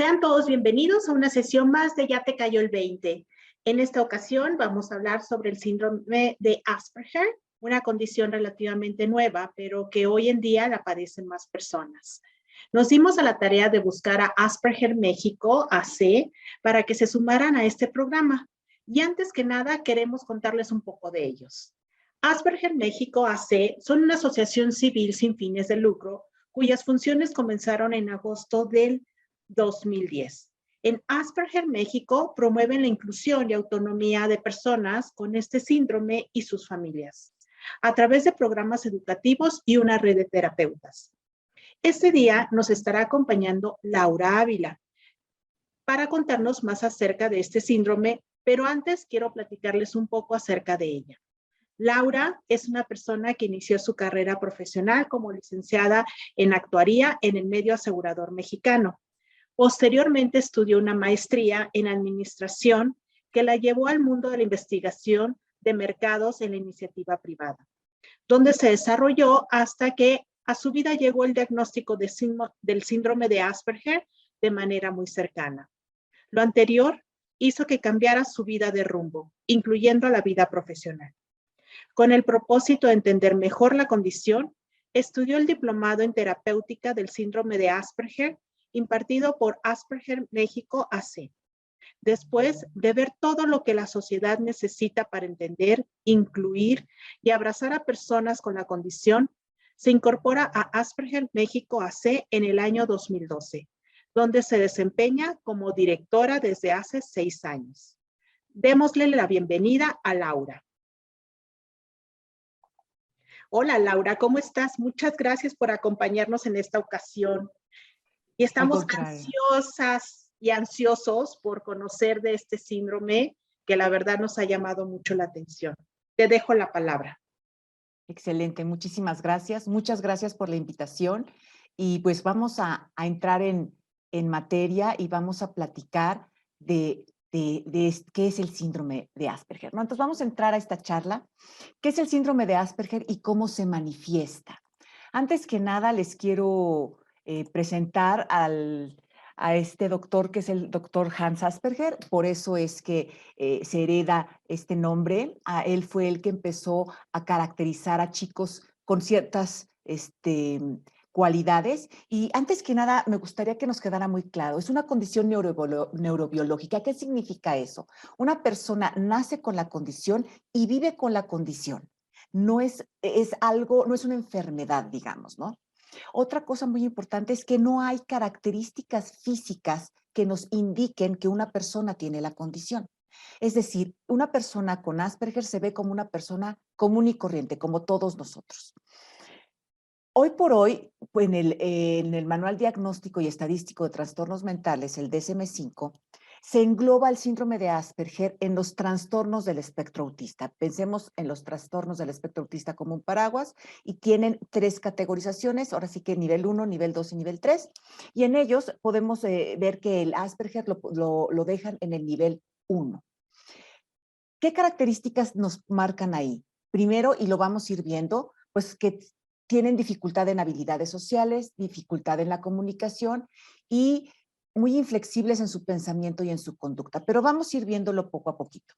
Sean todos bienvenidos a una sesión más de Ya te cayó el 20. En esta ocasión vamos a hablar sobre el síndrome de Asperger, una condición relativamente nueva, pero que hoy en día la padecen más personas. Nos dimos a la tarea de buscar a Asperger México, AC, para que se sumaran a este programa. Y antes que nada, queremos contarles un poco de ellos. Asperger México, AC, son una asociación civil sin fines de lucro, cuyas funciones comenzaron en agosto del 2010. En Asperger México promueven la inclusión y autonomía de personas con este síndrome y sus familias, a través de programas educativos y una red de terapeutas. Este día nos estará acompañando Laura Ávila para contarnos más acerca de este síndrome, pero antes quiero platicarles un poco acerca de ella. Laura es una persona que inició su carrera profesional como licenciada en actuaría en el medio asegurador mexicano. Posteriormente estudió una maestría en administración que la llevó al mundo de la investigación de mercados en la iniciativa privada, donde se desarrolló hasta que a su vida llegó el diagnóstico del síndrome de Asperger de manera muy cercana. Lo anterior hizo que cambiara su vida de rumbo, incluyendo la vida profesional. Con el propósito de entender mejor la condición, estudió el diplomado en terapéutica del síndrome de Asperger impartido por Asperger México AC. Después de ver todo lo que la sociedad necesita para entender, incluir y abrazar a personas con la condición, se incorpora a Asperger México AC en el año 2012, donde se desempeña como directora desde hace 6 años. Démosle la bienvenida a Laura. Hola Laura, ¿cómo estás? Muchas gracias por acompañarnos en esta ocasión. Y estamos ansiosas y ansiosos por conocer de este síndrome que la verdad nos ha llamado mucho la atención. Te dejo la palabra. Excelente, muchísimas gracias. Muchas gracias por la invitación. Y pues vamos a entrar en materia y vamos a platicar de qué es el síndrome de Asperger, ¿no? Entonces vamos a entrar a esta charla. ¿Qué es el síndrome de Asperger y cómo se manifiesta? Antes que nada les quiero presentar a este doctor que es el doctor Hans Asperger, por eso es que se hereda este nombre. Él fue el que empezó a caracterizar a chicos con ciertas cualidades. Y antes que nada, me gustaría que nos quedara muy claro, es una condición neurobiológica. ¿Qué significa eso? Una persona nace con la condición y vive con la condición. No es algo, no es una enfermedad, digamos, ¿no? Otra cosa muy importante es que no hay características físicas que nos indiquen que una persona tiene la condición. Es decir, una persona con Asperger se ve como una persona común y corriente, como todos nosotros. Hoy por hoy, en el Manual Diagnóstico y Estadístico de Trastornos Mentales, el DSM-5, se engloba el síndrome de Asperger en los trastornos del espectro autista. Pensemos en los trastornos del espectro autista como un paraguas y tienen 3 categorizaciones, ahora sí que nivel 1, nivel 2 y nivel 3. Y en ellos podemos ver que el Asperger lo dejan en el nivel 1. ¿Qué características nos marcan ahí? Primero, y lo vamos a ir viendo, pues que tienen dificultad en habilidades sociales, dificultad en la comunicación y muy inflexibles en su pensamiento y en su conducta, pero vamos a ir viéndolo poco a poquito.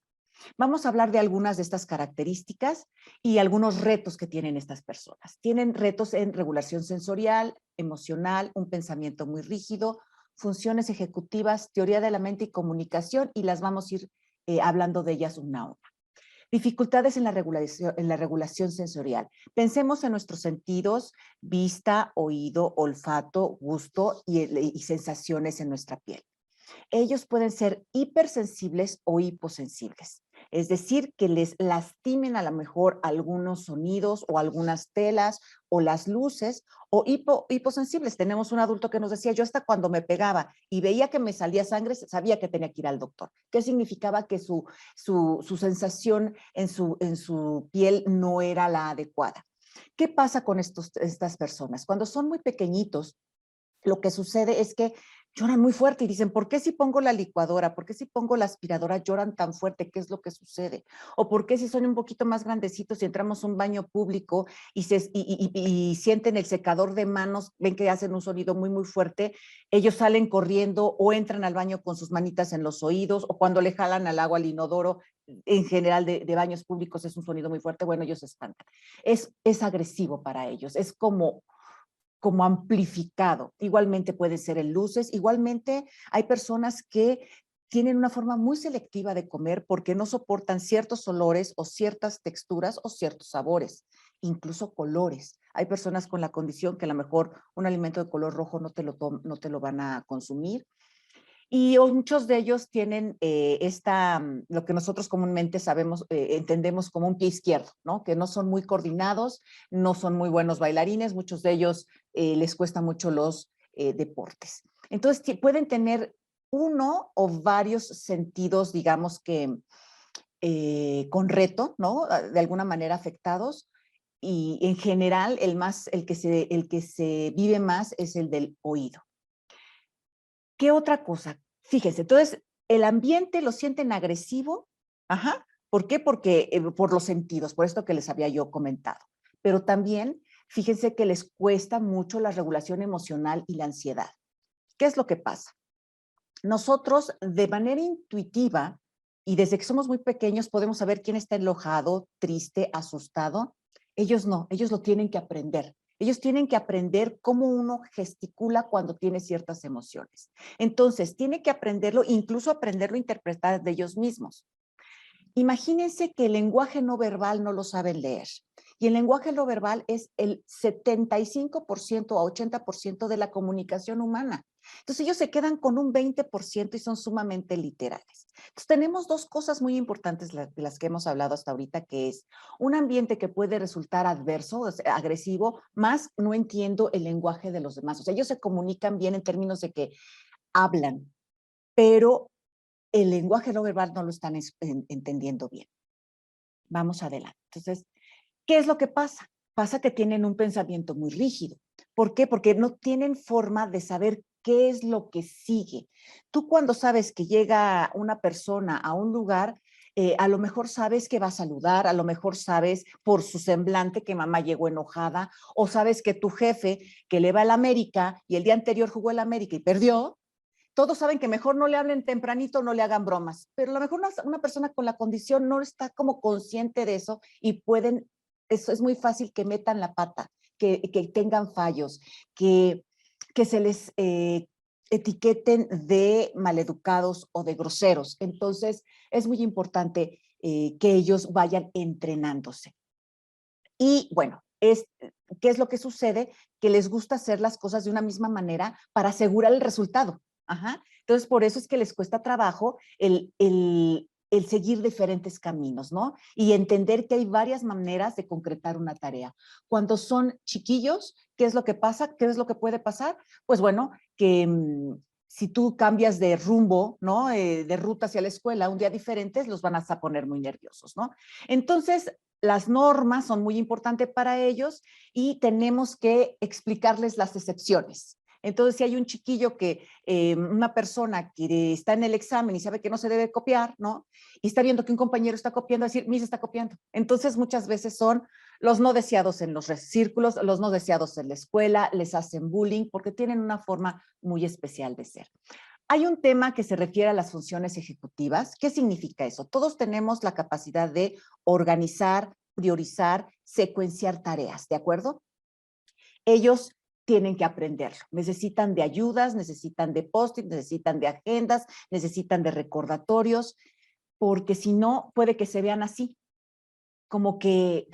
Vamos a hablar de algunas de estas características y algunos retos que tienen estas personas. Tienen retos en regulación sensorial, emocional, un pensamiento muy rígido, funciones ejecutivas, teoría de la mente y comunicación, y las vamos a ir hablando de ellas una a una. Dificultades en la regulación sensorial. Pensemos en nuestros sentidos, vista, oído, olfato, gusto y sensaciones en nuestra piel. Ellos pueden ser hipersensibles o hiposensibles. Es decir, que les lastimen a lo mejor algunos sonidos o algunas telas o las luces, o hiposensibles. Tenemos un adulto que nos decía, yo hasta cuando me pegaba y veía que me salía sangre, sabía que tenía que ir al doctor. ¿Qué significaba? Que su sensación en su piel no era la adecuada. ¿Qué pasa con estas personas? Cuando son muy pequeñitos, lo que sucede es que lloran muy fuerte y dicen, ¿por qué si pongo la licuadora? ¿Por qué si pongo la aspiradora lloran tan fuerte? ¿Qué es lo que sucede? ¿O por qué si son un poquito más grandecitos y entramos a un baño público y sienten el secador de manos, ven que hacen un sonido muy, muy fuerte, ellos salen corriendo o entran al baño con sus manitas en los oídos o cuando le jalan al agua al inodoro, en general de baños públicos es un sonido muy fuerte, bueno, ellos se espantan. Es agresivo para ellos, es como amplificado. Igualmente puede ser en luces, igualmente hay personas que tienen una forma muy selectiva de comer porque no soportan ciertos olores o ciertas texturas o ciertos sabores, incluso colores. Hay personas con la condición que a lo mejor un alimento de color rojo no te lo van a consumir. Y muchos de ellos tienen lo que nosotros comúnmente sabemos, entendemos como un pie izquierdo, ¿no? Que no son muy coordinados, no son muy buenos bailarines, muchos de ellos les cuesta mucho los deportes. Entonces, pueden tener uno o varios sentidos, digamos que con reto, ¿no? De alguna manera afectados. Y en general, el que se vive más es el del oído. ¿Qué otra cosa? Fíjense, entonces el ambiente lo sienten agresivo, ajá, ¿por qué? Porque por los sentidos, por esto que les había yo comentado. Pero también, fíjense que les cuesta mucho la regulación emocional y la ansiedad. ¿Qué es lo que pasa? Nosotros, de manera intuitiva, y desde que somos muy pequeños, podemos saber quién está enojado, triste, asustado. Ellos no, ellos lo tienen que aprender. Ellos tienen que aprender cómo uno gesticula cuando tiene ciertas emociones. Entonces, tiene que aprenderlo, incluso aprenderlo a interpretar de ellos mismos. Imagínense que el lenguaje no verbal no lo saben leer. Y el lenguaje no verbal es el 75% a 80% de la comunicación humana. Entonces ellos se quedan con un 20% y son sumamente literales. Entonces tenemos dos cosas muy importantes de las que hemos hablado hasta ahorita, que es un ambiente que puede resultar adverso, o sea, agresivo, más no entiendo el lenguaje de los demás. O sea, ellos se comunican bien en términos de que hablan, pero el lenguaje no verbal no lo están entendiendo bien. Vamos adelante. Entonces, ¿qué es lo que pasa? Pasa que tienen un pensamiento muy rígido. ¿Por qué? Porque no tienen forma de saber qué es lo que sigue. Tú cuando sabes que llega una persona a un lugar, a lo mejor sabes que va a saludar, a lo mejor sabes por su semblante que mamá llegó enojada, o sabes que tu jefe que le va al América y el día anterior jugó el América y perdió, todos saben que mejor no le hablen tempranito, no le hagan bromas, pero a lo mejor una persona con la condición no está como consciente de eso y eso es muy fácil que metan la pata, que tengan fallos, que se les etiqueten de maleducados o de groseros. Entonces, es muy importante que ellos vayan entrenándose. Y bueno, ¿qué es lo que sucede? Que les gusta hacer las cosas de una misma manera para asegurar el resultado. Ajá. Entonces, por eso es que les cuesta trabajo el seguir diferentes caminos, ¿no? Y entender que hay varias maneras de concretar una tarea. Cuando son chiquillos, ¿qué es lo que pasa? ¿Qué es lo que puede pasar? Pues bueno, que si tú cambias de rumbo, ¿no? De ruta hacia la escuela un día diferente, los van a poner muy nerviosos, ¿no? Entonces, las normas son muy importantes para ellos y tenemos que explicarles las excepciones. Entonces, si hay un chiquillo una persona que está en el examen y sabe que no se debe copiar, ¿no? Y está viendo que un compañero está copiando, a decir, Miss está copiando. Entonces, muchas veces son los no deseados en los círculos, los no deseados en la escuela, les hacen bullying porque tienen una forma muy especial de ser. Hay un tema que se refiere a las funciones ejecutivas. ¿Qué significa eso? Todos tenemos la capacidad de organizar, priorizar, secuenciar tareas, ¿de acuerdo? Ellos tienen que aprenderlo. Necesitan de ayudas, necesitan de post-it, necesitan de agendas, necesitan de recordatorios, porque si no, puede que se vean así, como que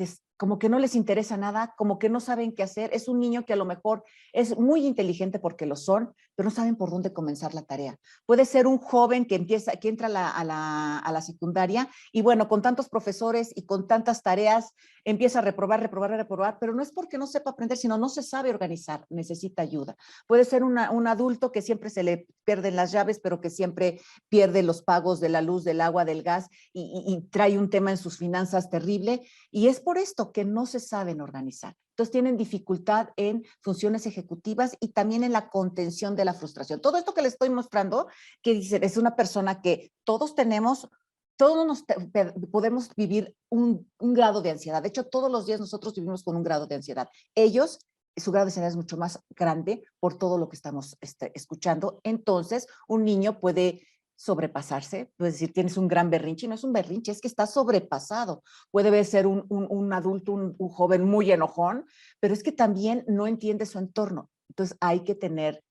no les interesa nada, como que no saben qué hacer. Es un niño que a lo mejor es muy inteligente porque lo son, pero no saben por dónde comenzar la tarea. Puede ser un joven que entra a la secundaria y bueno, con tantos profesores y con tantas tareas, empieza a reprobar, pero no es porque no sepa aprender, sino no se sabe organizar, necesita ayuda. Puede ser un adulto que siempre se le pierden las llaves, pero que siempre pierde los pagos de la luz, del agua, del gas y trae un tema en sus finanzas terrible. Y es por esto, porque no se saben organizar. Entonces tienen dificultad en funciones ejecutivas y también en la contención de la frustración. Todo esto que les estoy mostrando, que dicen, es una persona que todos tenemos, podemos vivir un grado de ansiedad. De hecho, todos los días nosotros vivimos con un grado de ansiedad. Ellos, su grado de ansiedad es mucho más grande por todo lo que estamos escuchando. Entonces, un niño puede sobrepasarse, puede decir, tienes un gran berrinche, y no es un berrinche, es que está sobrepasado. Puede ser un adulto, un joven muy enojón, pero es que también no entiende su entorno. Entonces, hay que tener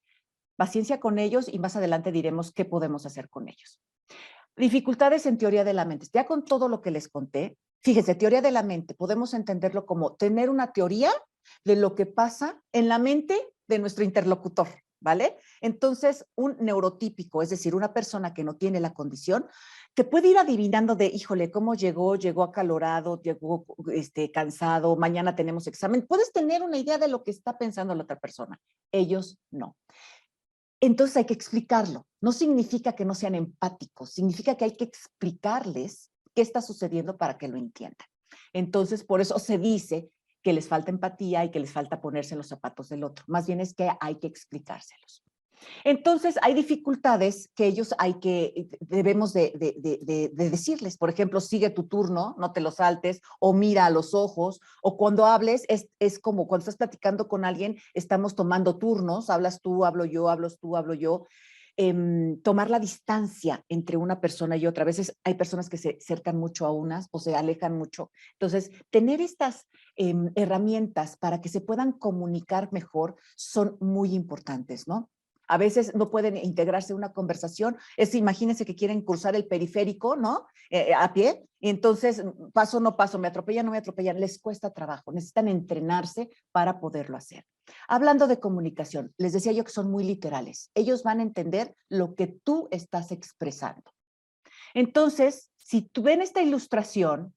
paciencia con ellos y más adelante diremos qué podemos hacer con ellos. Dificultades en teoría de la mente. Ya con todo lo que les conté, fíjense, teoría de la mente, podemos entenderlo como tener una teoría de lo que pasa en la mente de nuestro interlocutor, ¿vale? Entonces, un neurotípico, es decir, una persona que no tiene la condición, que puede ir adivinando de, híjole, ¿cómo llegó? Llegó acalorado, llegó cansado, mañana tenemos examen. Puedes tener una idea de lo que está pensando la otra persona. Ellos no. Entonces hay que explicarlo. No significa que no sean empáticos, significa que hay que explicarles qué está sucediendo para que lo entiendan. Entonces, por eso se dice que les falta empatía y que les falta ponerse en los zapatos del otro. Más bien es que hay que explicárselos. Entonces, hay dificultades que ellos debemos de decirles. Por ejemplo, sigue tu turno, no te lo saltes, o mira a los ojos, o cuando hables, es como cuando estás platicando con alguien, estamos tomando turnos, hablas tú, hablo yo, hablas tú, hablo yo. Tomar la distancia entre una persona y otra. A veces hay personas que se acercan mucho a unas o se alejan mucho. Entonces, tener estas herramientas para que se puedan comunicar mejor son muy importantes, ¿no? A veces no pueden integrarse en una conversación. Imagínense que quieren cruzar el periférico, ¿no? A pie. Y entonces, paso, no paso, me atropellan, no me atropellan. Les cuesta trabajo. Necesitan entrenarse para poderlo hacer. Hablando de comunicación, les decía yo que son muy literales. Ellos van a entender lo que tú estás expresando. Entonces, si tú ven esta ilustración,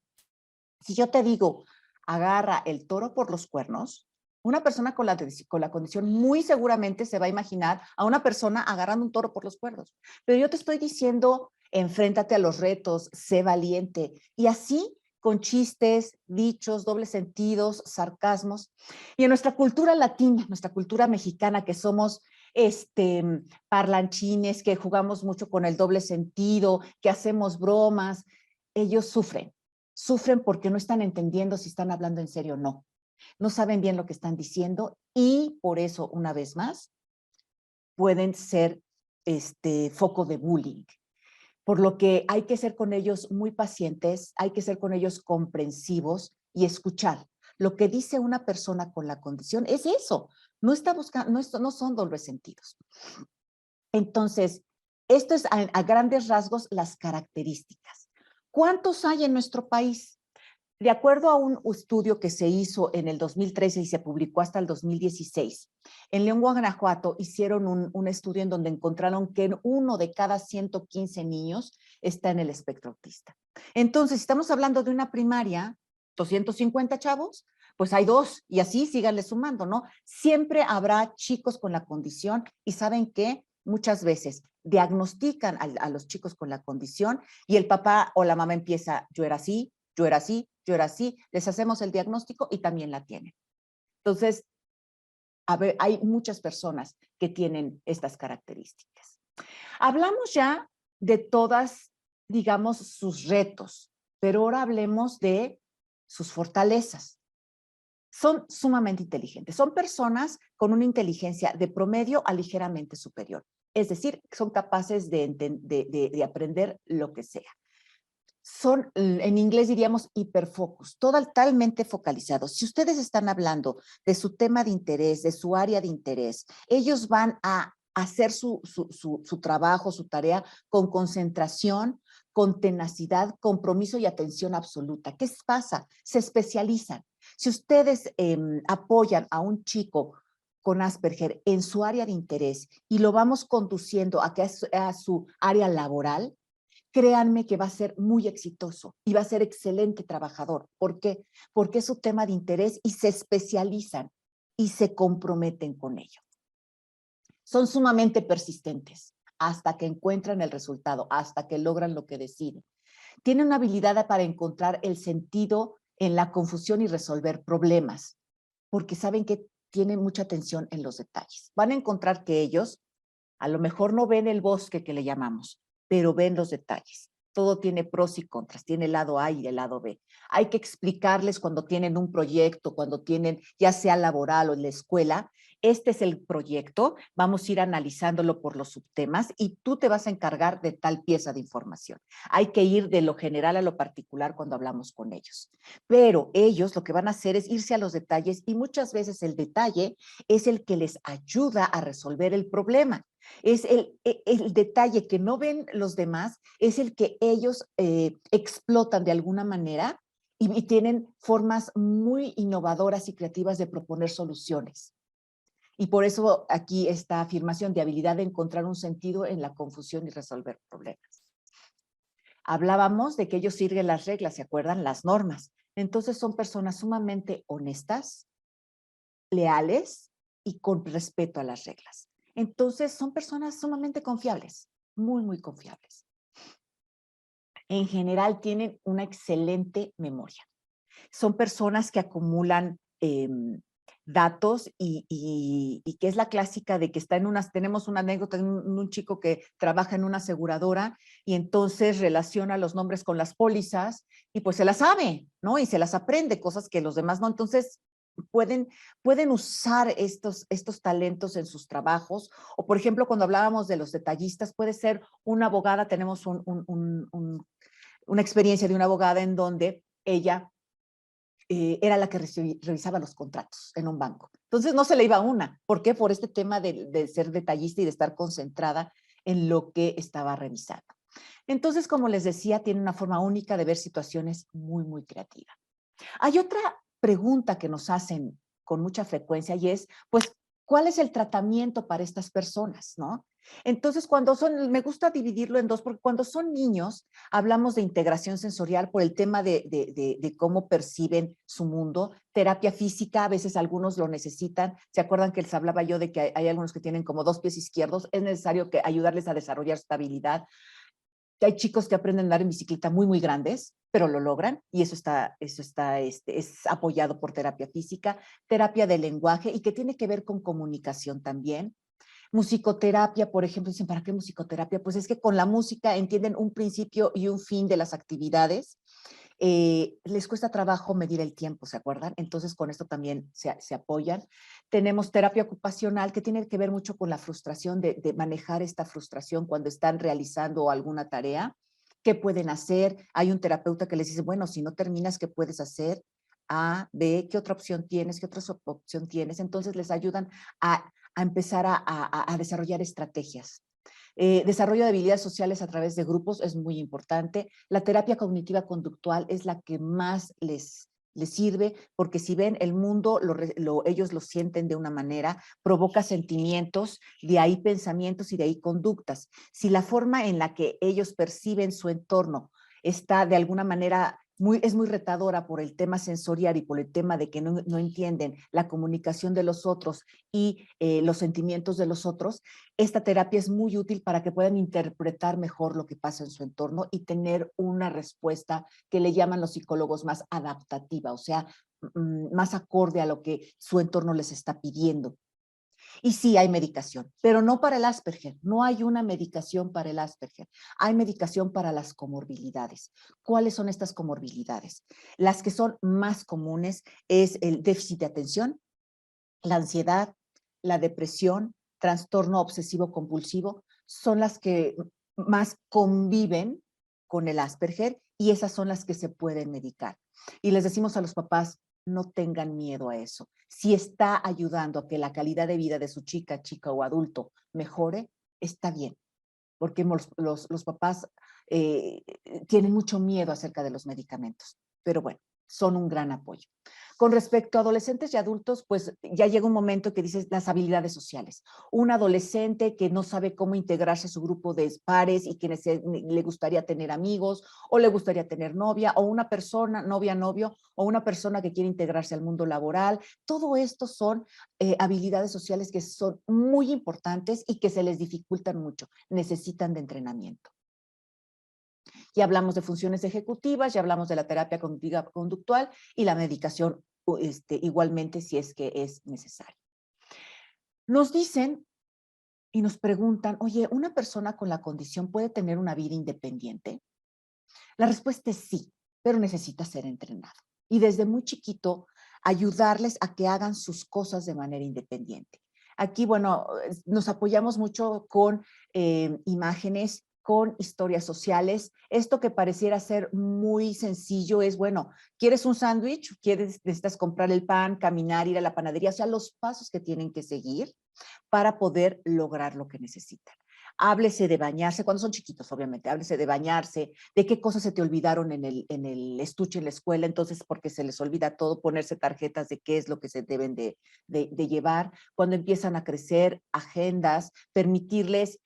si yo te digo, agarra el toro por los cuernos, una persona con la condición muy seguramente se va a imaginar a una persona agarrando un toro por los cuernos. Pero yo te estoy diciendo, enfréntate a los retos, sé valiente. Y así, con chistes, dichos, dobles sentidos, sarcasmos. Y en nuestra cultura latina, nuestra cultura mexicana, que somos parlanchines, que jugamos mucho con el doble sentido, que hacemos bromas, ellos sufren porque no están entendiendo si están hablando en serio o no. No saben bien lo que están diciendo y por eso, una vez más, pueden ser foco de bullying. Por lo que hay que ser con ellos muy pacientes, hay que ser con ellos comprensivos y escuchar. Lo que dice una persona con la condición es eso. No está buscando, no son dobles sentidos. Entonces, esto es a grandes rasgos las características. ¿Cuántos hay en nuestro país? De acuerdo a un estudio que se hizo en el 2013 y se publicó hasta el 2016, en León, Guanajuato, hicieron un estudio en donde encontraron que 1 de cada 115 niños está en el espectro autista. Entonces, si estamos hablando de una primaria, 250 chavos, pues hay 2 y así síganle sumando, ¿no? Siempre habrá chicos con la condición y ¿saben qué? Muchas veces diagnostican a los chicos con la condición y el papá o la mamá empieza, yo era así, yo era así, yo era así, les hacemos el diagnóstico y también la tienen. Entonces, hay muchas personas que tienen estas características. Hablamos ya de todas, digamos, sus retos, pero ahora hablemos de sus fortalezas. Son sumamente inteligentes, son personas con una inteligencia de promedio a ligeramente superior, es decir, son capaces de aprender lo que sea. Son, en inglés diríamos hiperfocus, totalmente focalizados. Si ustedes están hablando de su tema de interés, de su área de interés, ellos van a hacer su trabajo, su tarea con concentración, con tenacidad, compromiso y atención absoluta. ¿Qué pasa? Se especializan. Si ustedes apoyan a un chico con Asperger en su área de interés y lo vamos conduciendo a su área laboral, créanme que va a ser muy exitoso y va a ser excelente trabajador. ¿Por qué? Porque es su tema de interés y se especializan y se comprometen con ello. Son sumamente persistentes hasta que encuentran el resultado, hasta que logran lo que deciden. Tienen una habilidad para encontrar el sentido en la confusión y resolver problemas, porque saben que tienen mucha atención en los detalles. Van a encontrar que ellos a lo mejor no ven el bosque que le llamamos, pero ven los detalles. Todo tiene pros y contras, tiene el lado A y el lado B. Hay que explicarles cuando tienen un proyecto, cuando tienen, ya sea laboral o en la escuela, este es el proyecto, vamos a ir analizándolo por los subtemas y tú te vas a encargar de tal pieza de información. Hay que ir de lo general a lo particular cuando hablamos con ellos. Pero ellos lo que van a hacer es irse a los detalles y muchas veces el detalle es el que les ayuda a resolver el problema. Es el detalle que no ven los demás, es el que ellos explotan de alguna manera y tienen formas muy innovadoras y creativas de proponer soluciones. Y por eso aquí esta afirmación de habilidad de encontrar un sentido en la confusión y resolver problemas. Hablábamos de que ellos siguen las reglas, ¿se acuerdan? Las normas. Entonces son personas sumamente honestas, leales y con respeto a las reglas. Entonces son personas sumamente confiables, muy, muy confiables. En general tienen una excelente memoria. Son personas que acumulan datos y que es la clásica de que está en unas, tenemos una anécdota de un chico que trabaja en una aseguradora y entonces relaciona los nombres con las pólizas y pues se las sabe, ¿no? Y se las aprende, cosas que los demás no. Entonces pueden usar estos talentos en sus trabajos. O por ejemplo, cuando hablábamos de los detallistas, puede ser una abogada, tenemos una experiencia de una abogada en donde ella era la que revisaba los contratos en un banco. Entonces no se le iba una. ¿Por qué? Por este tema de ser detallista y de estar concentrada en lo que estaba revisando. Entonces, como les decía, tiene una forma única de ver situaciones muy, muy creativa. Hay otra pregunta que nos hacen con mucha frecuencia y es, pues, ¿cuál es el tratamiento para estas personas, no? Entonces, me gusta dividirlo en dos, porque cuando son niños, hablamos de integración sensorial por el tema de cómo perciben su mundo, terapia física, a veces algunos lo necesitan. ¿Se acuerdan que les hablaba yo de que hay algunos que tienen como 2 pies izquierdos? Es necesario ayudarles a desarrollar estabilidad. Hay chicos que aprenden a andar en bicicleta muy, muy grandes, pero lo logran y eso es apoyado por terapia física, terapia de lenguaje y que tiene que ver con comunicación también. Musicoterapia, por ejemplo, dicen, ¿para qué musicoterapia? Pues es que con la música entienden un principio y un fin de las actividades. Les cuesta trabajo medir el tiempo, ¿se acuerdan? Entonces con esto también se apoyan. Tenemos terapia ocupacional que tiene que ver mucho con la frustración, de manejar esta frustración cuando están realizando alguna tarea. ¿Qué pueden hacer? Hay un terapeuta que les dice, bueno, si no terminas, ¿qué puedes hacer? A, B, ¿qué otra opción tienes? ¿Qué otra opción tienes? Entonces les ayudan a empezar a desarrollar estrategias. Desarrollo de habilidades sociales a través de grupos es muy importante. La terapia cognitiva conductual es la que más les sirve, porque si ven el mundo, ellos lo sienten de una manera, provoca sentimientos, de ahí pensamientos y de ahí conductas. Si la forma en la que ellos perciben su entorno está de alguna manera es muy retadora por el tema sensorial y por el tema de que no entienden la comunicación de los otros y los sentimientos de los otros, esta terapia es muy útil para que puedan interpretar mejor lo que pasa en su entorno y tener una respuesta que le llaman los psicólogos más adaptativa, o sea, más acorde a lo que su entorno les está pidiendo. Y sí hay medicación, pero no para el Asperger. No hay una medicación para el Asperger. Hay medicación para las comorbilidades. ¿Cuáles son estas comorbilidades? Las que son más comunes es el déficit de atención, la ansiedad, la depresión, trastorno obsesivo compulsivo, son las que más conviven con el Asperger y esas son las que se pueden medicar. Y les decimos a los papás, no tengan miedo a eso. Si está ayudando a que la calidad de vida de su chica o adulto mejore, está bien, porque los papás tienen mucho miedo acerca de los medicamentos, pero bueno, son un gran apoyo. Con respecto a adolescentes y adultos, pues ya llega un momento que dices las habilidades sociales. Un adolescente que no sabe cómo integrarse a su grupo de pares y que le gustaría tener amigos o le gustaría tener novia, o una persona, novia, novio, o una persona que quiere integrarse al mundo laboral. Todo esto son habilidades sociales que son muy importantes y que se les dificultan mucho. Necesitan de entrenamiento. Ya hablamos de funciones ejecutivas, ya hablamos de la terapia cognitiva conductual y la medicación igualmente si es que es necesario. Nos dicen y nos preguntan, oye, ¿una persona con la condición puede tener una vida independiente? La respuesta es sí, pero necesita ser entrenado. Y desde muy chiquito, ayudarles a que hagan sus cosas de manera independiente. Aquí, bueno, nos apoyamos mucho con imágenes, con historias sociales. Esto que pareciera ser muy sencillo es, bueno, ¿quieres un sándwich? Necesitas comprar el pan, caminar, ir a la panadería? O sea, los pasos que tienen que seguir para poder lograr lo que necesitan. Háblese de bañarse, cuando son chiquitos, obviamente, háblese de bañarse, de qué cosas se te olvidaron en el estuche en la escuela, entonces porque se les olvida todo, ponerse tarjetas de qué es lo que se deben de llevar. Cuando empiezan a crecer, agendas, permitirles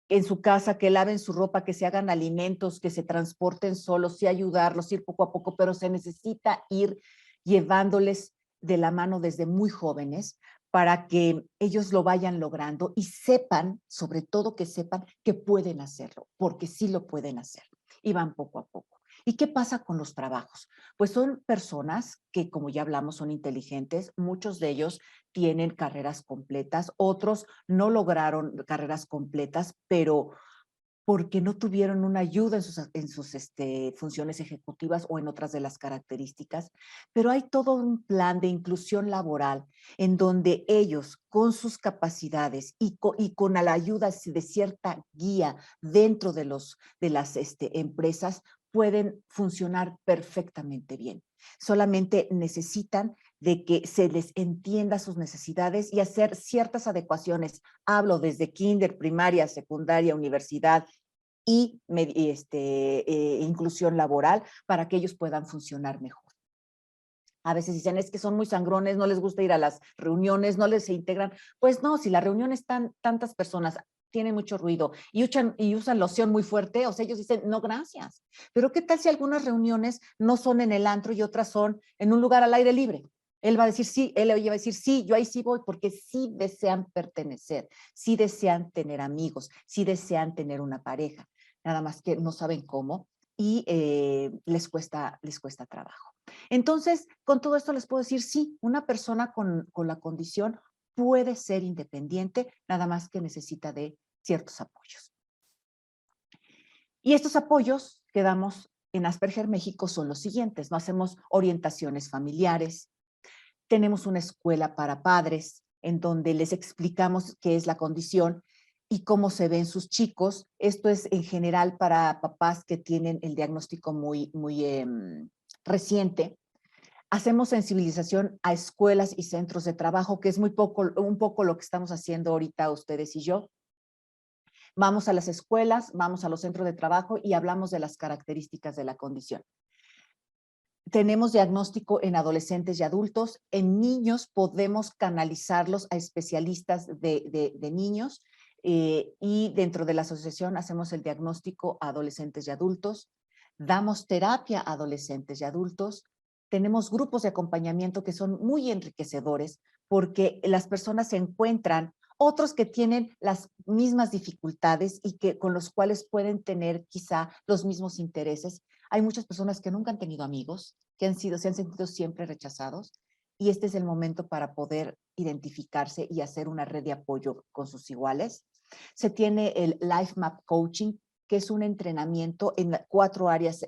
en su casa que laven su ropa, que se hagan alimentos, que se transporten solos, sí ayudarlos, ir poco a poco, pero se necesita ir llevándoles de la mano desde muy jóvenes para que ellos lo vayan logrando y sepan, sobre todo que sepan que pueden hacerlo, porque sí lo pueden hacer y van poco a poco. ¿Y qué pasa con los trabajos? Pues son personas que, como ya hablamos, son inteligentes, muchos de ellos tienen carreras completas, otros no lograron carreras completas, pero porque no tuvieron una ayuda en sus funciones ejecutivas o en otras de las características, pero hay todo un plan de inclusión laboral en donde ellos, con sus capacidades y con la ayuda de cierta guía dentro de las empresas, pueden funcionar perfectamente bien. Solamente necesitan de que se les entienda sus necesidades y hacer ciertas adecuaciones. Hablo desde kinder, primaria, secundaria, universidad y inclusión laboral para que ellos puedan funcionar mejor. A veces dicen, es que son muy sangrones, no les gusta ir a las reuniones, no les se integran. Pues no, si la reunión están tantas personas, tiene mucho ruido y usan loción muy fuerte, o sea, ellos dicen, no, gracias. Pero ¿qué tal si algunas reuniones no son en el antro y otras son en un lugar al aire libre? Él va a decir sí, él o ella va a decir sí, yo ahí sí voy, porque sí desean pertenecer, sí desean tener amigos, sí desean tener una pareja, nada más que no saben cómo y les cuesta trabajo. Entonces, con todo esto les puedo decir, sí, una persona con la condición puede ser independiente, nada más que necesita de ciertos apoyos. Y estos apoyos que damos en Asperger México son los siguientes, ¿no? Hacemos orientaciones familiares, tenemos una escuela para padres en donde les explicamos qué es la condición y cómo se ven sus chicos. Esto es en general para papás que tienen el diagnóstico muy reciente. Hacemos sensibilización a escuelas y centros de trabajo, que es un poco lo que estamos haciendo ahorita ustedes y yo. Vamos a las escuelas, vamos a los centros de trabajo y hablamos de las características de la condición. Tenemos diagnóstico en adolescentes y adultos. En niños podemos canalizarlos a especialistas de niños y dentro de la asociación hacemos el diagnóstico a adolescentes y adultos. Damos terapia a adolescentes y adultos. Tenemos grupos de acompañamiento que son muy enriquecedores porque las personas se encuentran otros que tienen las mismas dificultades y que con los cuales pueden tener quizá los mismos intereses. Hay muchas personas que nunca han tenido amigos, se han sentido siempre rechazados y este es el momento para poder identificarse y hacer una red de apoyo con sus iguales. Se tiene el Life Map Coaching, que es un entrenamiento en 4 áreas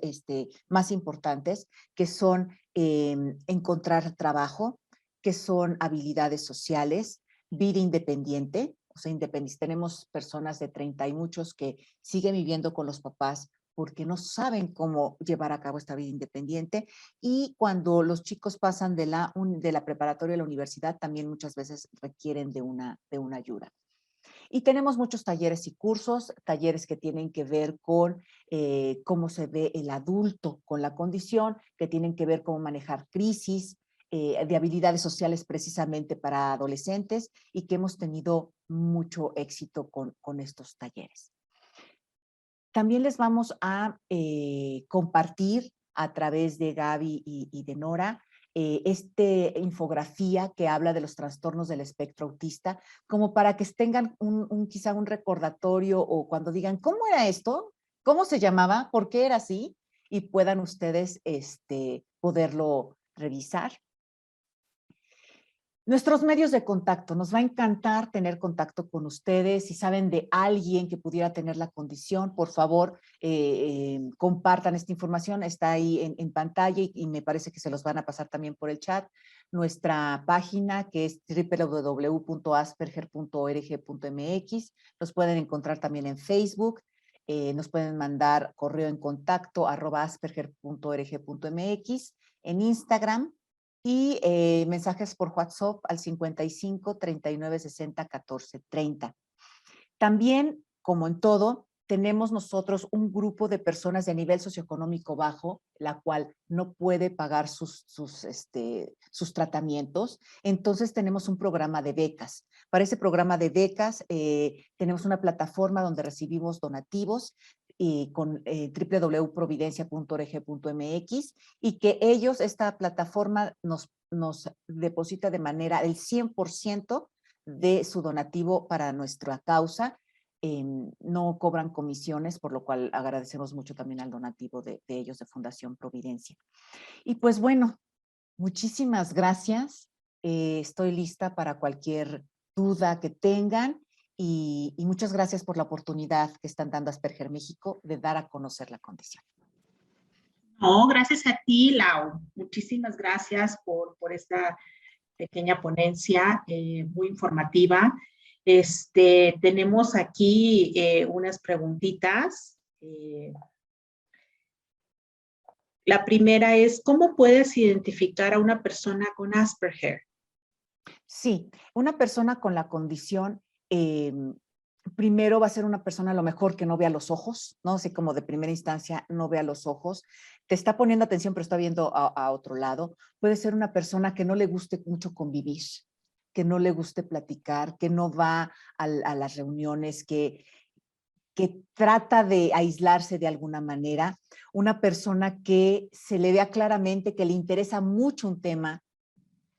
más importantes, que son encontrar trabajo, que son habilidades sociales, vida independiente, o sea, tenemos personas de 30 y muchos que siguen viviendo con los papás porque no saben cómo llevar a cabo esta vida independiente y cuando los chicos pasan de la preparatoria a la universidad también muchas veces requieren de una ayuda. Y tenemos muchos talleres y cursos, talleres que tienen que ver con cómo se ve el adulto con la condición, que tienen que ver cómo manejar crisis, de habilidades sociales precisamente para adolescentes y que hemos tenido mucho éxito con estos talleres. También les vamos a compartir a través de Gaby y de Nora infografía que habla de los trastornos del espectro autista, como para que tengan quizá un recordatorio o cuando digan, ¿cómo era esto? cómo se llamaba, por qué era así, y puedan ustedes poderlo revisar. Nuestros medios de contacto, nos va a encantar tener contacto con ustedes. Si saben de alguien que pudiera tener la condición, por favor, compartan esta información. Está ahí en pantalla y me parece que se los van a pasar también por el chat. Nuestra página, que es www.asperger.org.mx. Los pueden encontrar también en Facebook. Nos pueden mandar correo en contacto @asperger.org.mx, en Instagram, y mensajes por WhatsApp al 55 39 60 14 30. También, como en todo, tenemos nosotros un grupo de personas de nivel socioeconómico bajo, la cual no puede pagar sus tratamientos. Entonces tenemos un programa de becas. Para ese programa de becas tenemos una plataforma donde recibimos donativos con www.providencia.org.mx, y que ellos, esta plataforma nos deposita de manera el 100% de su donativo para nuestra causa. No cobran comisiones, por lo cual agradecemos mucho también al donativo de ellos, de Fundación Providencia. Y pues bueno, muchísimas gracias. Estoy lista para cualquier duda que tengan, y muchas gracias por la oportunidad que están dando a Asperger México de dar a conocer la condición. No, gracias a ti, Lau. Muchísimas gracias por esta pequeña ponencia muy informativa. Tenemos aquí unas preguntitas. La primera es, ¿cómo puedes identificar a una persona con Asperger? Sí, una persona con la condición, primero va a ser una persona a lo mejor que no vea los ojos, ¿no? Así como de primera instancia no vea los ojos, te está poniendo atención pero está viendo a otro lado. Puede ser una persona que no le guste mucho convivir, que no le guste platicar, que no va a las reuniones, que trata de aislarse de alguna manera. Una persona que se le vea claramente que le interesa mucho un tema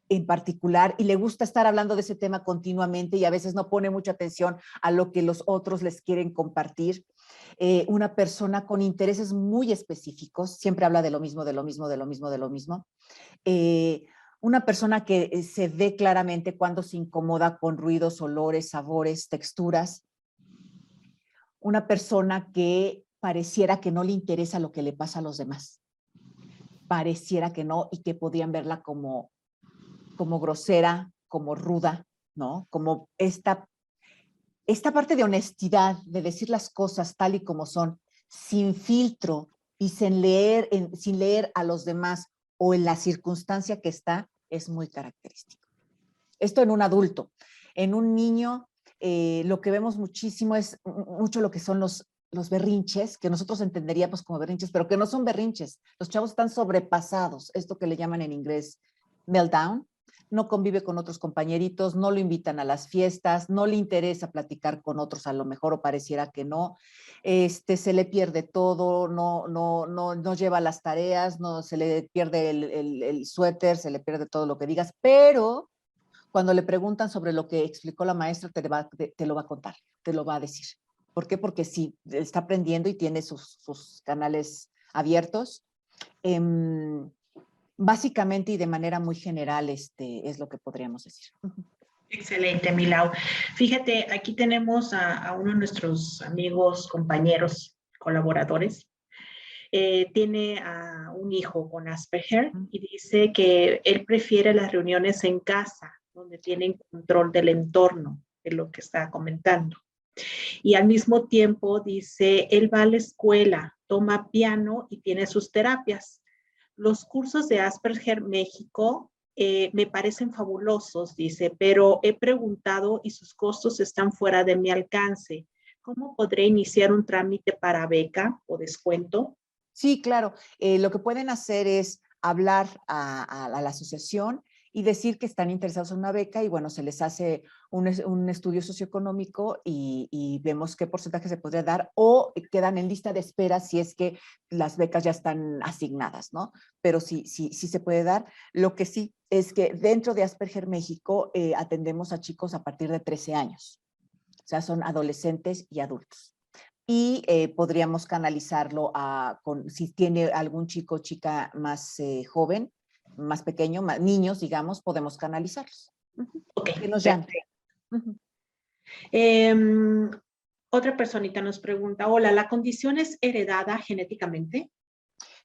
en particular y le gusta estar hablando de ese tema continuamente, y a veces no pone mucha atención a lo que los otros les quieren compartir. Una persona con intereses muy específicos, siempre habla de lo mismo, de lo mismo, de lo mismo, de lo mismo. Una persona que se ve claramente cuando se incomoda con ruidos, olores, sabores, texturas. Una persona que pareciera que no le interesa lo que le pasa a los demás. Pareciera que no, y que podrían verla como grosera, como ruda, ¿no? Como esta parte de honestidad, de decir las cosas tal y como son, sin filtro y sin leer a los demás o en la circunstancia que está, es muy característico. Esto en un adulto. En un niño, lo que vemos muchísimo es mucho lo que son los berrinches, que nosotros entenderíamos como berrinches, pero que no son berrinches. Los chavos están sobrepasados, esto que le llaman en inglés meltdown. No convive con otros compañeritos, no lo invitan a las fiestas, no le interesa platicar con otros a lo mejor, o pareciera que no. Se le pierde todo, no lleva las tareas, no, se le pierde el suéter, se le pierde todo lo que digas, pero cuando le preguntan sobre lo que explicó la maestra, te lo va a contar, te lo va a decir. ¿Por qué? Porque sí, está aprendiendo y tiene sus canales abiertos. Básicamente y de manera muy general, es lo que podríamos decir. Excelente, Milau. Fíjate, aquí tenemos a uno de nuestros amigos, compañeros, colaboradores. Tiene a un hijo con Asperger y dice que él prefiere las reuniones en casa, donde tienen control del entorno, de lo que está comentando. Y al mismo tiempo dice, él va a la escuela, toma piano y tiene sus terapias. Los cursos de Asperger México me parecen fabulosos, dice, pero he preguntado y sus costos están fuera de mi alcance. ¿Cómo podré iniciar un trámite para beca o descuento? Sí, claro. Lo que pueden hacer es hablar a la asociación y decir que están interesados en una beca, y bueno, se les hace un estudio socioeconómico y vemos qué porcentaje se podría dar, o quedan en lista de espera si es que las becas ya están asignadas, ¿no? Pero sí se puede dar. Lo que sí es que dentro de Asperger México atendemos a chicos a partir de 13 años. O sea, son adolescentes y adultos. y podríamos canalizarlo si tiene algún chico o chica más joven, más pequeño, más, niños, digamos, podemos canalizarlos. Ok, Que nos llamen. perfecto. Otra personita nos pregunta, hola, ¿la condición es heredada genéticamente?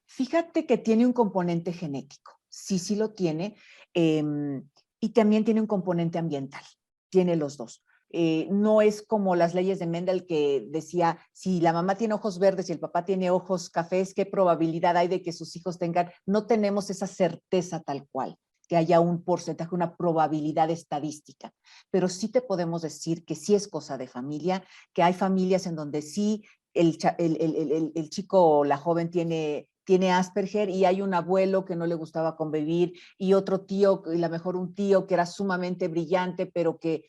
Fíjate que tiene un componente genético, sí lo tiene, y también tiene un componente ambiental, tiene los dos. No es como las leyes de Mendel que decía, si la mamá tiene ojos verdes y el papá tiene ojos cafés, ¿qué probabilidad hay de que sus hijos tengan? No tenemos esa certeza tal cual, que haya un porcentaje, una probabilidad estadística, pero sí te podemos decir que sí es cosa de familia, que hay familias en donde sí el chico o la joven tiene Asperger y hay un abuelo que no le gustaba convivir y otro tío, y a lo mejor un tío que era sumamente brillante, pero que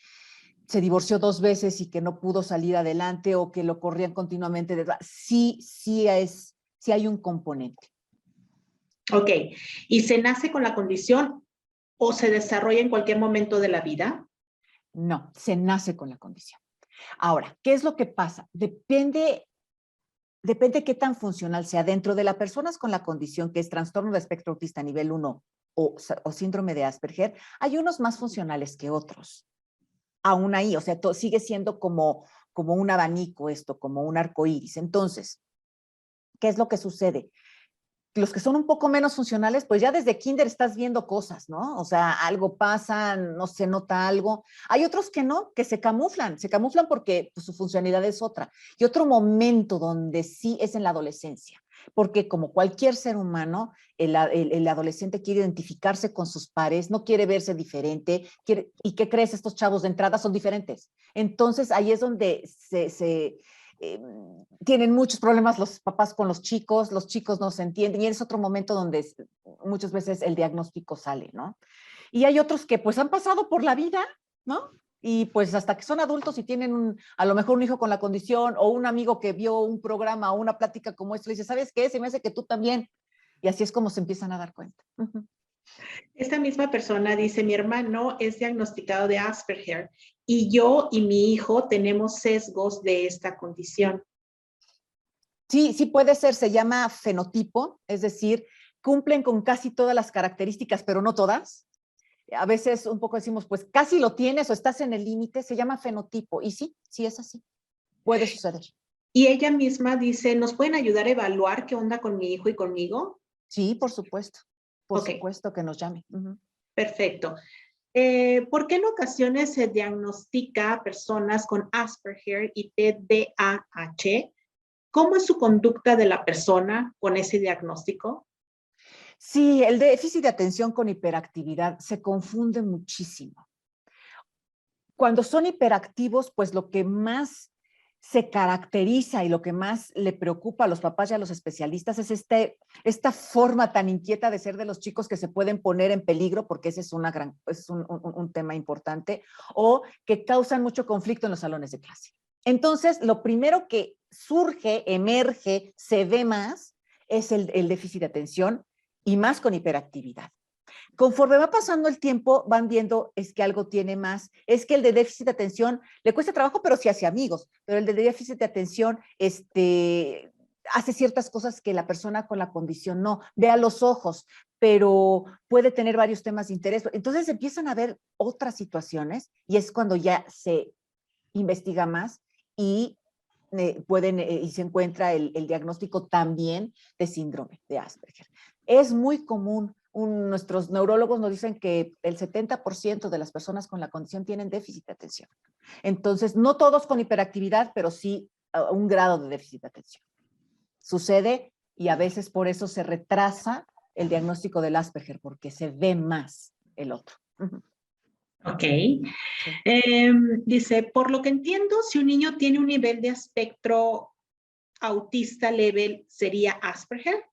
se divorció 2 veces y que no pudo salir adelante o que lo corrían continuamente detrás. Sí hay un componente. Ok, ¿y se nace con la condición o se desarrolla en cualquier momento de la vida? No, se nace con la condición. Ahora, ¿qué es lo que pasa? Depende qué tan funcional sea. Dentro de las personas con la condición que es trastorno de espectro autista nivel 1 o síndrome de Asperger, hay unos más funcionales que otros. Aún ahí, o sea, sigue siendo como un abanico esto, como un arco iris. Entonces, ¿qué es lo que sucede? Los que son un poco menos funcionales, pues ya desde kinder estás viendo cosas, ¿no? O sea, algo pasa, no se nota algo. Hay otros que no, que se camuflan porque pues, su funcionalidad es otra. Y otro momento donde sí es en la adolescencia, porque como cualquier ser humano, el adolescente quiere identificarse con sus pares, no quiere verse diferente, ¿y qué crees? Estos chavos de entrada son diferentes. Entonces ahí es donde tienen muchos problemas los papás con los chicos no se entienden y es otro momento donde muchas veces el diagnóstico sale, ¿no? Y hay otros que pues han pasado por la vida, ¿no? Y pues hasta que son adultos y tienen a lo mejor un hijo con la condición o un amigo que vio un programa o una plática como esto, le dice, ¿sabes qué? Se me hace que tú también. Y así es como se empiezan a dar cuenta. Esta misma persona dice, mi hermano es diagnosticado de Asperger y yo y mi hijo tenemos sesgos de esta condición. Sí puede ser, se llama fenotipo, es decir, cumplen con casi todas las características, pero no todas. A veces un poco decimos, pues casi lo tienes o estás en el límite, se llama fenotipo. Y sí es así, puede suceder. Y ella misma dice, ¿nos pueden ayudar a evaluar qué onda con mi hijo y conmigo? Sí, por Ok, supuesto que nos llame. perfecto. ¿Por qué en ocasiones se diagnostica a personas con Asperger y TDAH? ¿Cómo es su conducta de la persona con ese diagnóstico? Sí, el déficit de atención con hiperactividad se confunde muchísimo. Cuando son hiperactivos, pues lo que más se caracteriza y lo que más le preocupa a los papás y a los especialistas es esta forma tan inquieta de ser de los chicos que se pueden poner en peligro, porque ese es un tema importante, o que causan mucho conflicto en los salones de clase. Entonces, lo primero que surge, emerge, se ve más, es el déficit de atención y más con hiperactividad. Conforme va pasando el tiempo, van viendo es que algo tiene más, es que el de déficit de atención le cuesta trabajo, pero sí hace amigos, pero el de déficit de atención hace ciertas cosas que la persona con la condición no, ve a los ojos, pero puede tener varios temas de interés. Entonces empiezan a ver otras situaciones y es cuando ya se investiga más y y se encuentra el diagnóstico también de síndrome de Asperger. Es muy común, nuestros neurólogos nos dicen que el 70% de las personas con la condición tienen déficit de atención. Entonces, no todos con hiperactividad, pero sí un grado de déficit de atención. Sucede y a veces por eso se retrasa el diagnóstico del Asperger, porque se ve más el otro. Ok. Sí. Dice, por lo que entiendo, si un niño tiene un nivel de espectro autista level, ¿sería Asperger?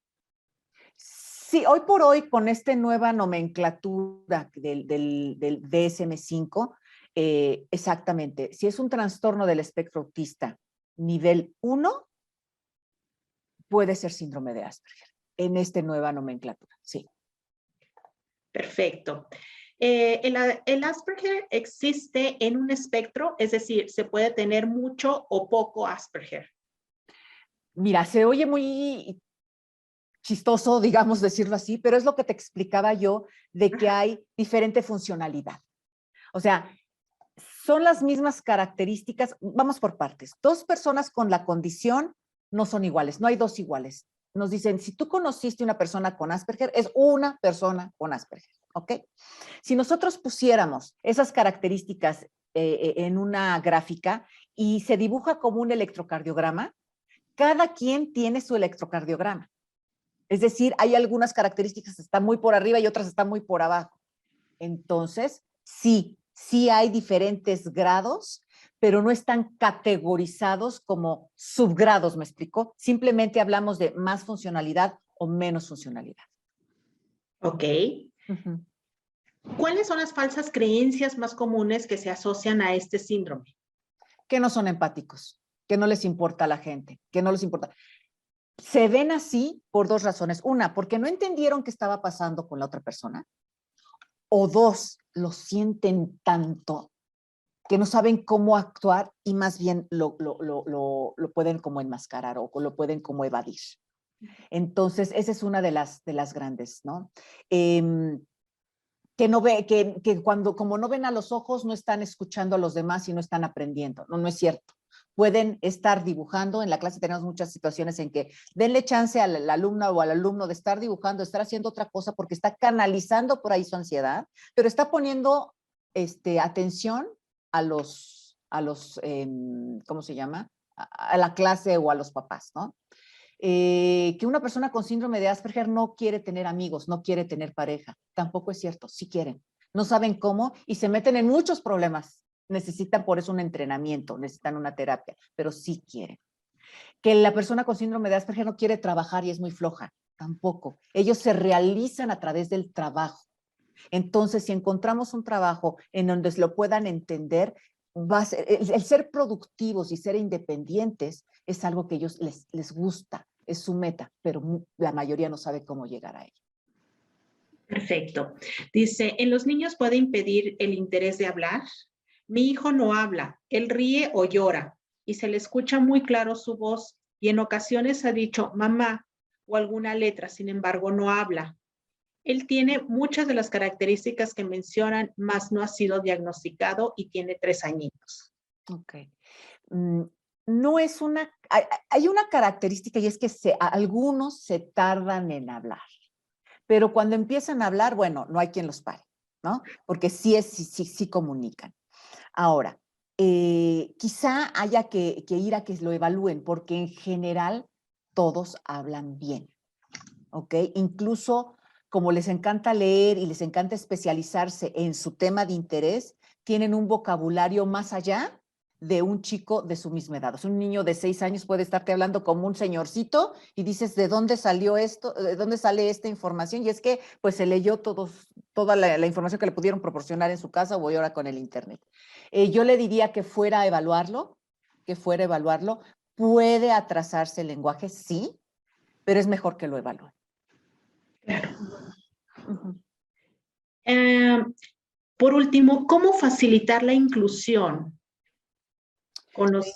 Sí, hoy por hoy, con esta nueva nomenclatura del DSM-5, exactamente, si es un trastorno del espectro autista nivel 1, puede ser síndrome de Asperger, en esta nueva nomenclatura, sí. Perfecto. El Asperger existe en un espectro, es decir, se puede tener mucho o poco Asperger. Mira, se oye muy chistoso, digamos, decirlo así, pero es lo que te explicaba yo de que hay diferente funcionalidad. O sea, son las mismas características, vamos por partes. Dos personas con la condición no son iguales, no hay dos iguales. Nos dicen, si tú conociste una persona con Asperger, es una persona con Asperger, ¿ok? Si nosotros pusiéramos esas características en una gráfica y se dibuja como un electrocardiograma, cada quien tiene su electrocardiograma. Es decir, hay algunas características que están muy por arriba y otras están muy por abajo. Entonces, sí hay diferentes grados, pero no están categorizados como subgrados, ¿me explico? Simplemente hablamos de más funcionalidad o menos funcionalidad. Ok. ¿Cuáles son las falsas creencias más comunes que se asocian a este síndrome? Que no son empáticos, que no les importa a la gente, que no les importa. Se ven así por dos razones. Una, porque no entendieron qué estaba pasando con la otra persona. O dos, lo sienten tanto que no saben cómo actuar y más bien lo pueden como enmascarar o lo pueden como evadir. Entonces, esa es una de las grandes, ¿no? Que no ve, que cuando, como no ven a los ojos, no están escuchando a los demás y no están aprendiendo. No, no es cierto. Pueden estar dibujando. En la clase tenemos muchas situaciones en que denle chance a la alumna o al alumno de estar dibujando, de estar haciendo otra cosa porque está canalizando por ahí su ansiedad, pero está poniendo atención ¿cómo se llama? A la clase o a los papás, ¿no? Que una persona con síndrome de Asperger no quiere tener amigos, no quiere tener pareja. Tampoco es cierto, sí quieren. No saben cómo y se meten en muchos problemas. Necesitan por eso un entrenamiento, necesitan una terapia, pero sí quieren. Que la persona con síndrome de Asperger no quiere trabajar y es muy floja. Tampoco. Ellos se realizan a través del trabajo. Entonces, si encontramos un trabajo en donde lo puedan entender, va a ser, el ser productivos y ser independientes es algo que a ellos les gusta, es su meta, pero la mayoría no sabe cómo llegar a ello. Perfecto. Dice, ¿en los niños puede impedir el interés de hablar? Mi hijo no habla, él ríe o llora y se le escucha muy claro su voz y en ocasiones ha dicho mamá o alguna letra, sin embargo no habla. Él tiene muchas de las características que mencionan, mas no ha sido diagnosticado y tiene 3 añitos. Ok. No es hay una característica y es que algunos se tardan en hablar, pero cuando empiezan a hablar, bueno, no hay quien los pare, ¿no? Porque sí comunican. Ahora, quizá haya que ir a que lo evalúen, porque en general todos hablan bien, ¿ok? Incluso como les encanta leer y les encanta especializarse en su tema de interés, tienen un vocabulario más allá de un chico de su misma edad. O sea, un niño de 6 años puede estarte hablando como un señorcito y dices, ¿de dónde salió esto? ¿De dónde sale esta información? Y es que pues se leyó toda la información que le pudieron proporcionar en su casa o ahora con el internet. Yo le diría que fuera a evaluarlo, Puede atrasarse el lenguaje, sí, pero es mejor que lo evalúen. Claro. Uh-huh. Por último, ¿cómo facilitar la inclusión con los,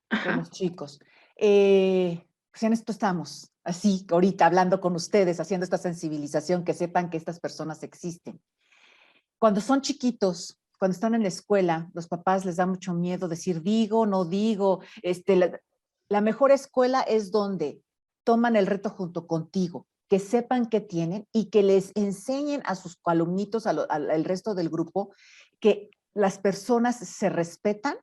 Con ajá, los chicos? Pues en esto estamos, así, ahorita hablando con ustedes, haciendo esta sensibilización, que sepan que estas personas existen. Cuando son chiquitos, cuando están en la escuela, los papás les da mucho miedo decir, digo, no digo. La mejor escuela es donde toman el reto junto contigo, que sepan qué tienen y que les enseñen a sus alumnitos, al resto del grupo, que las personas se respetan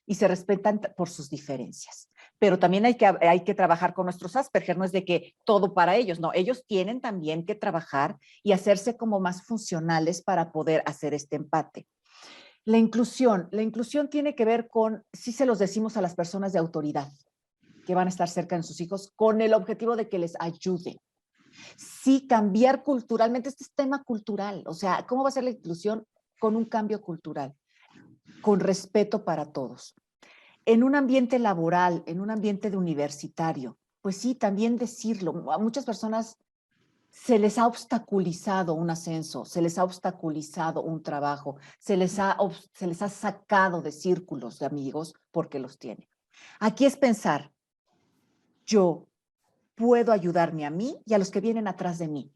y se respetan por sus diferencias. Pero también hay que trabajar con nuestros Asperger, no es de que todo para ellos, no, ellos tienen también que trabajar y hacerse como más funcionales para poder hacer este empate. La inclusión tiene que ver con, si se los decimos a las personas de autoridad que van a estar cerca de sus hijos, con el objetivo de que les ayude. Sí, cambiar culturalmente, este es tema cultural, o sea, ¿cómo va a ser la inclusión? Con un cambio cultural, con respeto para todos. En un ambiente laboral, en un ambiente de universitario, pues sí, también decirlo. A muchas personas se les ha obstaculizado un ascenso, se les ha obstaculizado un trabajo, se les ha sacado de círculos de amigos porque los tienen. Aquí es pensar, yo puedo ayudarme a mí y a los que vienen atrás de mí.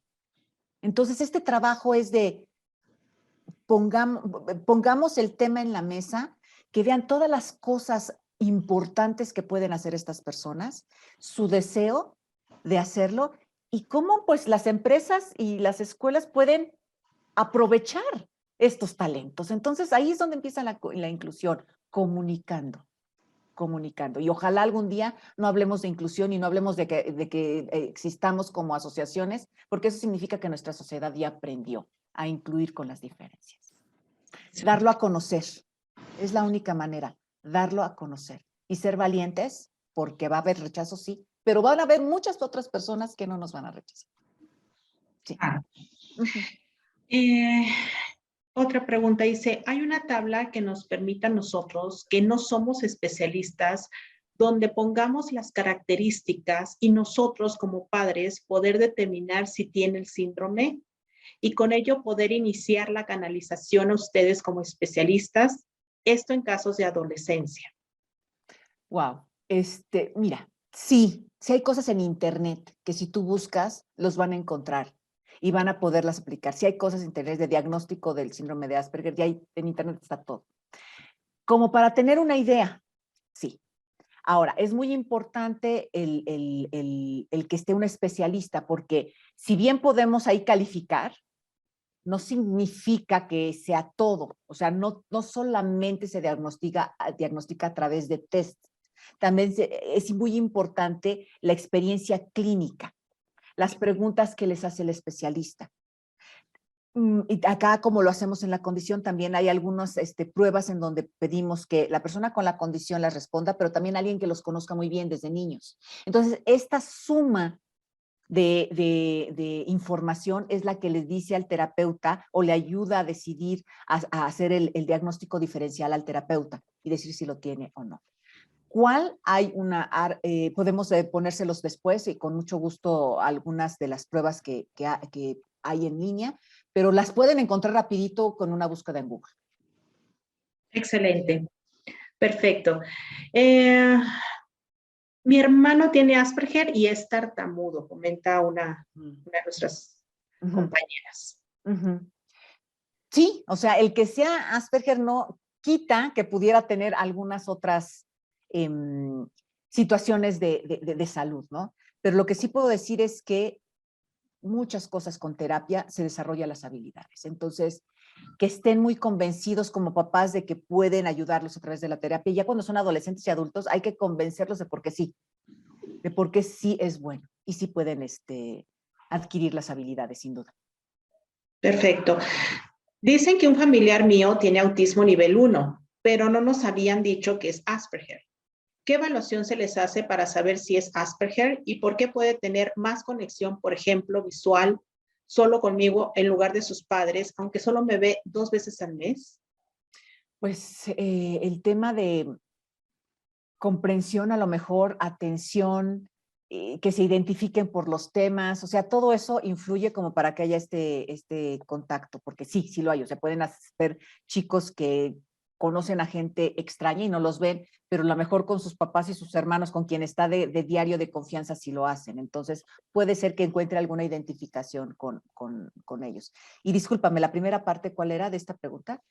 Entonces, este trabajo es de pongamos el tema en la mesa, que vean todas las cosas importantes que pueden hacer estas personas, su deseo de hacerlo y cómo pues las empresas y las escuelas pueden aprovechar estos talentos. Entonces, ahí es donde empieza la inclusión, comunicando. Y ojalá algún día no hablemos de inclusión y no hablemos de que existamos como asociaciones, porque eso significa que nuestra sociedad ya aprendió a incluir con las diferencias. Sí. Darlo a conocer es la única manera, darlo a conocer y ser valientes, porque va a haber rechazo, sí, pero van a haber muchas otras personas que no nos van a rechazar. Sí. Ah. Uh-huh. Otra pregunta dice, ¿hay una tabla que nos permita a nosotros, que no somos especialistas, donde pongamos las características y nosotros como padres poder determinar si tiene el síndrome y con ello poder iniciar la canalización a ustedes como especialistas, esto en casos de adolescencia? Wow. Mira, sí hay cosas en internet que si tú buscas, los van a encontrar y van a poderlas aplicar. Si hay cosas en internet de diagnóstico del síndrome de Asperger, ya en internet está todo. Como para tener una idea, sí. Ahora, es muy importante el que esté un especialista, porque si bien podemos ahí calificar, no significa que sea todo. O sea, no solamente se diagnostica a través de test. También es muy importante la experiencia clínica, las preguntas que les hace el especialista. Y acá, como lo hacemos en la condición, también hay algunas pruebas en donde pedimos que la persona con la condición las responda, pero también alguien que los conozca muy bien desde niños. Entonces, esta suma de información es la que les dice al terapeuta o le ayuda a decidir a hacer el diagnóstico diferencial al terapeuta y decir si lo tiene o no. ¿Cuál hay podemos ponérselos después y con mucho gusto algunas de las pruebas que hay en línea, pero las pueden encontrar rapidito con una búsqueda en Google. Excelente. Perfecto. Mi hermano tiene Asperger y es tartamudo, comenta una de nuestras compañeras. Sí, o sea, el que sea Asperger no quita que pudiera tener algunas otras situaciones de salud, ¿no? Pero lo que sí puedo decir es que muchas cosas con terapia se desarrollan las habilidades. Entonces, que estén muy convencidos como papás de que pueden ayudarlos a través de la terapia. Y ya cuando son adolescentes y adultos, hay que convencerlos de por qué sí es bueno y sí pueden adquirir las habilidades, sin duda. Perfecto. Dicen que un familiar mío tiene autismo nivel 1, pero no nos habían dicho que es Asperger. ¿Qué evaluación se les hace para saber si es Asperger y por qué puede tener más conexión, por ejemplo, visual, solo conmigo en lugar de sus padres, aunque solo me ve 2 veces al mes? Pues el tema de comprensión, a lo mejor, atención, que se identifiquen por los temas, o sea, todo eso influye como para que haya este contacto, porque sí lo hay, o sea, pueden ser chicos que conocen a gente extraña y no los ven, pero a lo mejor con sus papás y sus hermanos, con quien está de diario de confianza, sí lo hacen. Entonces, puede ser que encuentre alguna identificación con ellos. Y discúlpame, la primera parte, ¿cuál era de esta pregunta?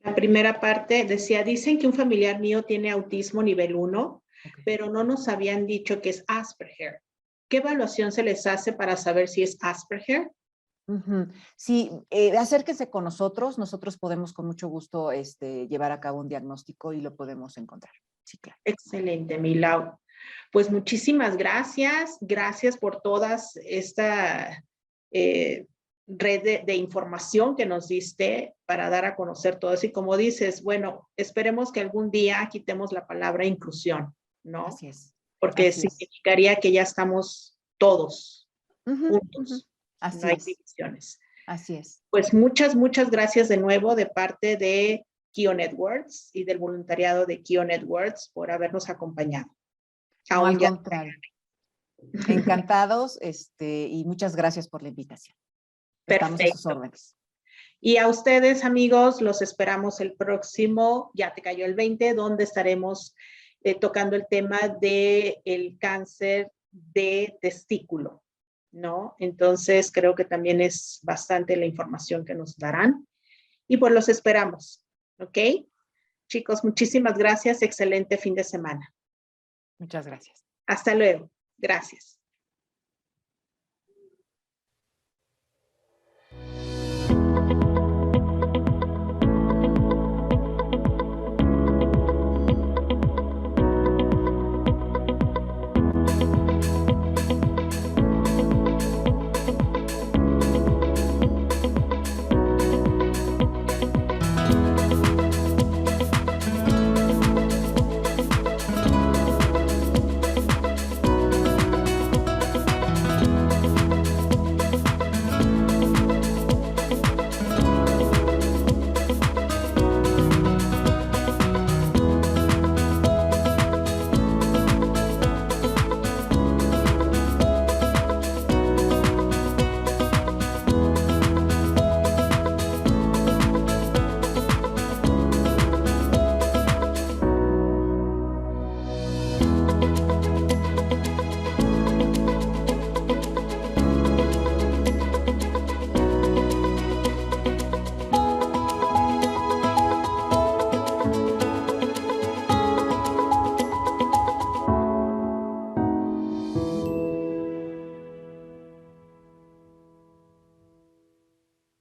La primera parte decía, dicen que un familiar mío tiene autismo nivel 1, okay, pero no nos habían dicho que es Asperger. ¿Qué evaluación se les hace para saber si es Asperger? Sí, acérquense con nosotros podemos con mucho gusto llevar a cabo un diagnóstico y lo podemos encontrar. Sí, claro. Excelente, Milau. Pues muchísimas gracias. Gracias por todas esta red de información que nos diste para dar a conocer todo eso. Y como dices, bueno, esperemos que algún día quitemos la palabra inclusión, ¿no? Así es. Porque así significaría que ya estamos todos juntos. Así no hay es. divisiones. Así es. Pues muchas gracias de nuevo de parte de Kio Networks y del voluntariado de Kio Networks por habernos acompañado. No, al contrario. Encantados y muchas gracias por la invitación. Perfecto. Estamos a sus órdenes. Y a ustedes, amigos, los esperamos el próximo, ya te cayó el 20, donde estaremos tocando el tema del cáncer de testículo, ¿no? Entonces, creo que también es bastante la información que nos darán. Y pues los esperamos, ¿ok? Chicos, muchísimas gracias. Excelente fin de semana. Muchas gracias. Hasta luego. Gracias.